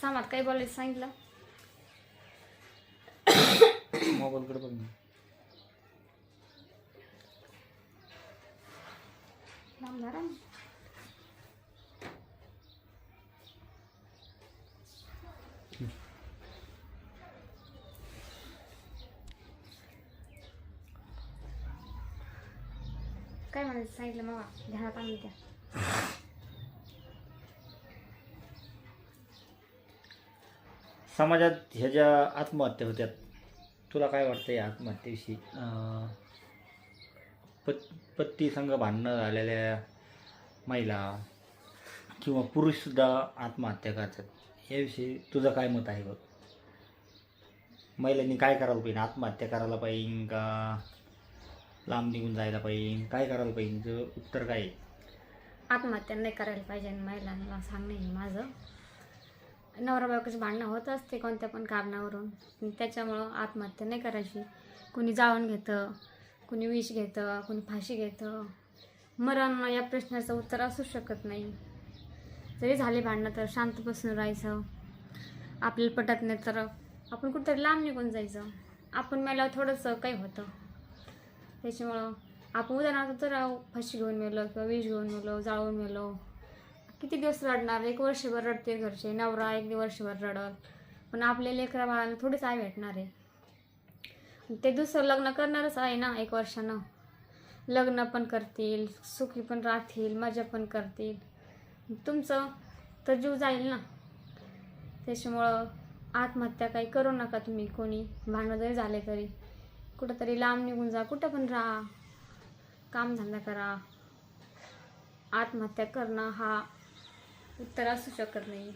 सामात काही बोलायचं सांगितलं. मोबाईलकडे बघ ना. लांब धरा ना. काय म्हणायचं सांगितलं मग ध्यानात आणून द्या. समाजात ह्या ज्या आत्महत्या होत्यात, तुला काय वाटतं या आत्महत्येविषयी? पत्नी संग भांडणं झालेल्या महिला किंवा पुरुषसुद्धा आत्महत्या करतात, याविषयी तुझं काय मत आहे बघ? महिलांनी काय करायला पाहिजे? आत्महत्या करायला पाहिजे का लांब निघून जायला पाहिजे? काय करायला पाहिजे? तुझं उत्तर काय आहे? आत्महत्या नाही करायला पाहिजे महिलांना सांगणे आहे माझं. नवरा बायकोची भांडणं होत असते कोणत्या पण कारणावरून, त्याच्यामुळं आत्महत्या नाही करायची. कुणी जाळून घेतं, कुणी विष घेतं, कुणी फाशी घेतं. मरण या प्रश्नाचं उत्तर असू शकत नाही. जरी झाले भांडणं तर शांत बसून राहायचं. आपल्याला पटत नाही तर आपण कुठेतरी लांब निघून जायचं. आपण मेल्यावर थोडंसं काही होतं, त्याच्यामुळं आपण उदाहरणार्थ तर फाशी घेऊन मेलो किंवा विष घेऊन मेलो, जाळून मेलो, किती दिवस रडणार? 1 वर्षभर रडते घरचे, नवरा 1 वर्षभर रडल, पण आपल्या लेकरा बाळाला थोडीच आई भेटणार आहे. ते दुसरं लग्न करणारच आहे ना 1 वर्षानं. लग्न पण करतील, सुखी पण राहतील, मजा पण करतील. तुमचं तर जीव जाईल ना. त्याच्यामुळं आत्महत्या काही करू नका तुम्ही. कोणी भांडणं जरी झाले तरी कुठंतरी लांब निघून जा, कुठं पण राहा, कामधंदा करा. आत्महत्या करणं हा उत्तर असू शकत नाही.